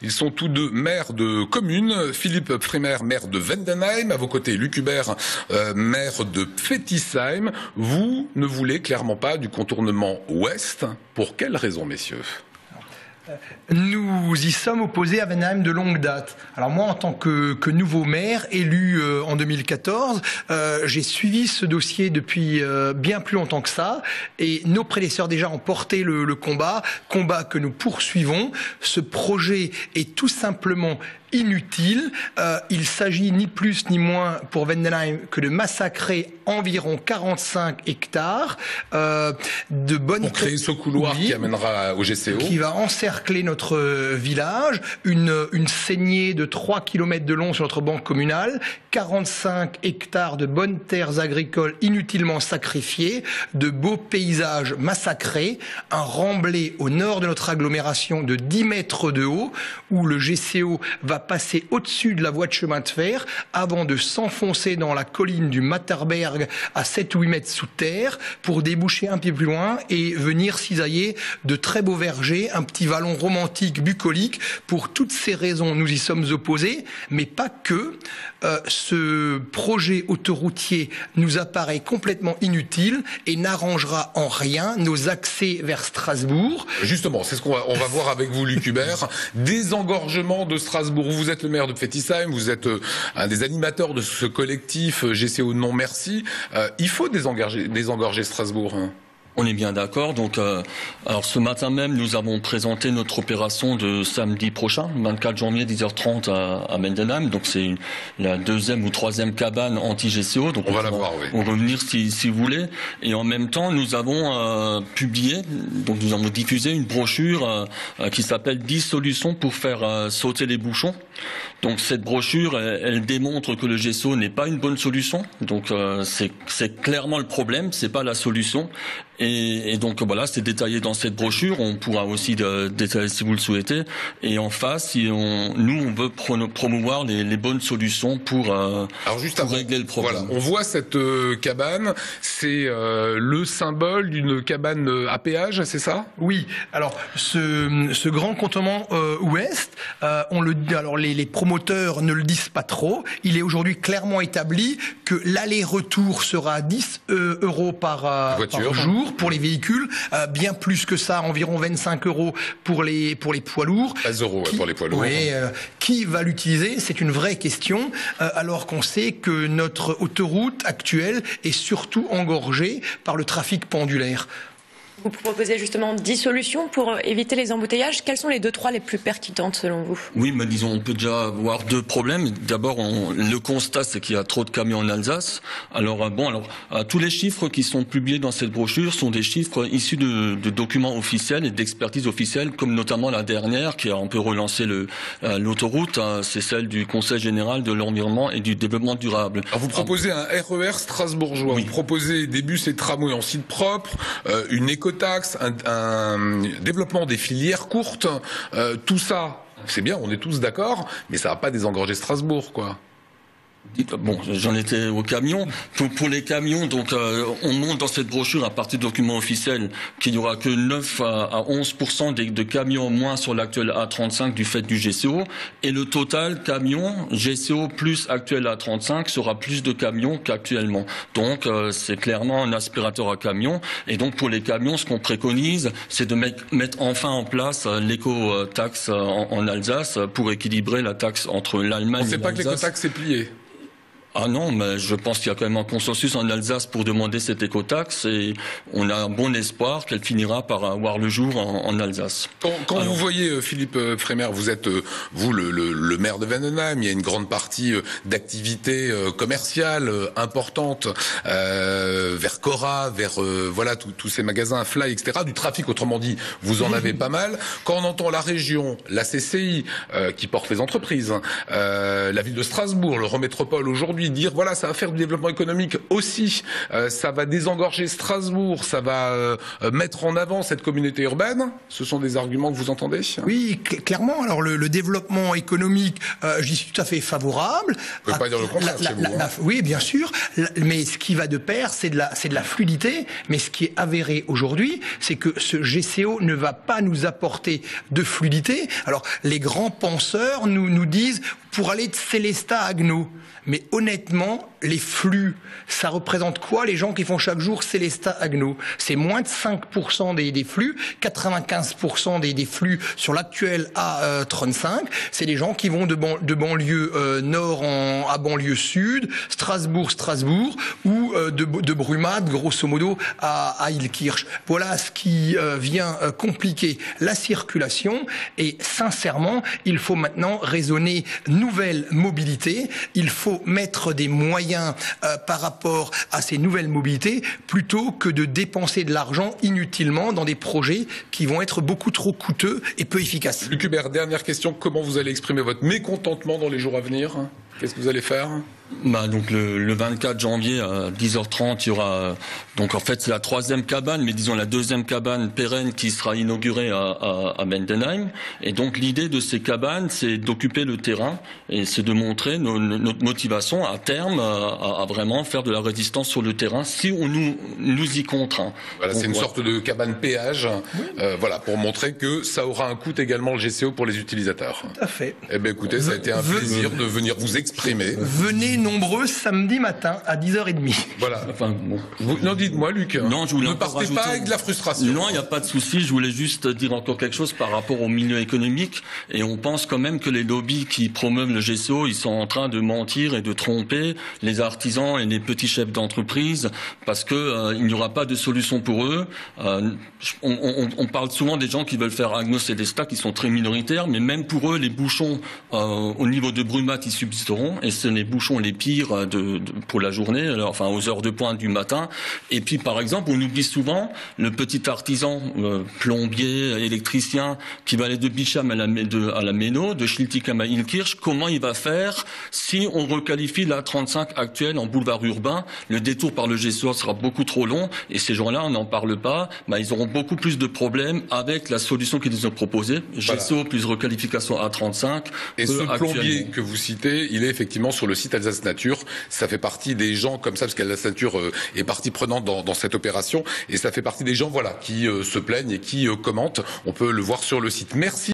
Ils sont tous deux maires de communes. Philippe Pfriemer, maire de Vendenheim. À vos côtés, Luc Hubert, maire de Pfettisheim. Vous ne voulez clairement pas du contournement ouest. Pour quelles raisons, messieurs ? Nous y sommes opposés à Vendenheim de longue date. Alors moi, en tant que nouveau maire, élu en 2014, j'ai suivi ce dossier depuis bien plus longtemps que ça. Et nos prédécesseurs déjà ont porté le combat que nous poursuivons. Ce projet est tout simplement inutile. Il s'agit ni plus ni moins pour Vendenheim que de massacrer environ 45 hectares de bonnes... Pour créer ce couloir qui amènera au GCO. Qui va encercler notre village, une saignée de 3 km de long sur notre banque communale, 45 hectares de bonnes terres agricoles inutilement sacrifiées, de beaux paysages massacrés, un remblai au nord de notre agglomération de 10 mètres de haut, où le GCO va passer au-dessus de la voie de chemin de fer avant de s'enfoncer dans la colline du Matterberg à 7 ou 8 mètres sous terre pour déboucher un peu plus loin et venir cisailler de très beaux vergers, un petit vallon romantique bucolique. Pour toutes ces raisons, nous y sommes opposés, mais pas que. Ce projet autoroutier nous apparaît complètement inutile et n'arrangera en rien nos accès vers Strasbourg. Justement, c'est ce qu'on va voir avec vous, Luc Hubert. Désengorgement de Strasbourg. Vous êtes le maire de Pfettisheim, vous êtes un des animateurs de ce collectif GCO Non Merci. Il faut désengorger Strasbourg. On est bien d'accord. Donc, alors ce matin même, nous avons présenté notre opération de samedi prochain, 24 janvier, 10h30 à Vendenheim. Donc, c'est la deuxième ou troisième cabane anti-GCO. Donc, on va la voir, oui. On va revenir si vous voulez. Et en même temps, nous avons publié, donc nous avons diffusé une brochure qui s'appelle 10 solutions pour faire sauter les bouchons. Donc, cette brochure, elle démontre que le GCO n'est pas une bonne solution. Donc, c'est clairement le problème, c'est pas la solution. Et donc voilà, c'est détaillé dans cette brochure. On pourra aussi détailler si vous le souhaitez. Et en face, nous on veut promouvoir les bonnes solutions pour régler le problème. Voilà, on voit cette cabane. C'est le symbole d'une cabane à péage, c'est ça ? Oui. Alors ce grand contournement ouest, alors les promoteurs ne le disent pas trop. Il est aujourd'hui clairement établi que l'aller-retour sera à 10 € par jour. Pour les véhicules, bien plus que ça, environ 25 € pour les poids lourds. 13 € pour les poids lourds. Oui, qui va l'utiliser? C'est une vraie question, alors qu'on sait que notre autoroute actuelle est surtout engorgée par le trafic pendulaire. Vous proposez justement 10 solutions pour éviter les embouteillages. Quelles sont les 2-3 les plus pertinentes selon vous? Oui, mais disons, on peut déjà avoir deux problèmes. D'abord, le constat, c'est qu'il y a trop de camions en Alsace. Alors, tous les chiffres qui sont publiés dans cette brochure sont des chiffres issus de documents officiels et d'expertises officielles, comme notamment la dernière, qui a un peu relancé l'autoroute. C'est celle du Conseil général de l'environnement et du développement durable. Alors, vous proposez un RER strasbourgeois. Oui. Vous proposez des bus et tramways en site propre, une écotaxe, un développement des filières courtes, tout ça, c'est bien, on est tous d'accord, mais ça va pas désengorger Strasbourg, quoi. Bon, j'en étais au camion. Pour les camions, donc on montre dans cette brochure à partir de documents officiels qu'il n'y aura que 9 à 11% de camions moins sur l'actuel A35 du fait du GCO, et le total camion GCO plus actuel A35 sera plus de camions qu'actuellement. Donc c'est clairement un aspirateur à camion. Et donc pour les camions, ce qu'on préconise, c'est de mettre enfin en place l'éco-taxe en Alsace pour équilibrer la taxe entre l'Allemagne et l'Alsace. On ne sait pas que l'éco-taxe est pliée. Ah non, mais je pense qu'il y a quand même un consensus en Alsace pour demander cette écotaxe et on a un bon espoir qu'elle finira par voir le jour en Alsace. Quand vous voyez Philippe Pfriemer, vous êtes vous le maire de Vendenheim, il y a une grande partie d'activités commerciales importantes vers Cora, vers voilà tous ces magasins Fly, etc. Du trafic, autrement dit, vous en avez pas mal. Quand on entend la région, la CCI qui porte les entreprises, la ville de Strasbourg, l'Eurométropole aujourd'hui, aujourd'hui dire voilà, ça va faire du développement économique aussi, ça va désengorger Strasbourg, ça va mettre en avant cette communauté urbaine, ce sont des arguments que vous entendez? Oui, clairement. Alors le développement économique, j'y suis tout à fait favorable. Vous ne pouvez pas dire le contraire chez vous. Oui, bien sûr. Mais ce qui va de pair, c'est de la fluidité. Mais ce qui est avéré aujourd'hui, c'est que ce GCO ne va pas nous apporter de fluidité. Alors les grands penseurs nous disent pour aller de Célestat à Agneau. Mais honnêtement, les flux, ça représente quoi les gens qui font chaque jour Célestat-Agneau? C'est moins de 5% des flux, 95% des flux sur l'actuel A35. C'est des gens qui vont de banlieue nord à banlieue sud, Strasbourg, ou de Brumath, grosso modo, à Ilkirch. Voilà ce qui vient compliquer la circulation. Et sincèrement, il faut maintenant raisonner nouvelle mobilité. Il faut mettre des moyens par rapport à ces nouvelles mobilités plutôt que de dépenser de l'argent inutilement dans des projets qui vont être beaucoup trop coûteux et peu efficaces. Luc Hubert, dernière question. Comment vous allez exprimer votre mécontentement dans les jours à venir? Qu'est-ce que vous allez faire? Donc le 24 janvier à 10h30, il y aura donc en fait c'est la 3e cabane, mais disons la 2e cabane pérenne qui sera inaugurée à Mendenheim. Et donc l'idée de ces cabanes, c'est d'occuper le terrain et c'est de montrer notre motivation à terme à vraiment faire de la résistance sur le terrain si on nous y contraint. Voilà, c'est une sorte de cabane péage, voilà, pour montrer que ça aura un coût également le GCO pour les utilisateurs. Tout à fait. Eh bien écoutez, ça a été un plaisir de venir vous exprimer. Venez nombreux samedi matin à 10h30. Voilà. Enfin, bon. Non, dites-moi, Luc. Non, je voulais ne partez pas avec de la frustration. Non, il n'y a pas de souci. Je voulais juste dire encore quelque chose par rapport au milieu économique. Et on pense quand même que les lobbies qui promeuvent le GCO, ils sont en train de mentir et de tromper les artisans et les petits chefs d'entreprise parce que il n'y aura pas de solution pour eux. On parle souvent des gens qui veulent faire Agneau-Célestat, qui sont très minoritaires, mais même pour eux, les bouchons au niveau de Brumath, ils subsisteront. Et c'est les bouchons les pires pour la journée, enfin aux heures de pointe du matin. Et puis par exemple, on oublie souvent le petit artisan plombier, électricien qui va aller de Bicham à la Méno, de Schiltigheim à Ilkirch. Comment il va faire si on requalifie la 35 actuelle en boulevard urbain? Le détour par le GCO sera beaucoup trop long et ces gens-là, on n'en parle pas. Ils auront beaucoup plus de problèmes avec la solution qu'ils nous ont proposée. GCO plus requalification à 35. Et ce plombier que vous citez, il est effectivement sur le site Alsace Nature. Ça fait partie des gens comme ça, parce qu'Alsace Nature est partie prenante dans cette opération. Et ça fait partie des gens, voilà, qui se plaignent et qui commentent. On peut le voir sur le site. Merci.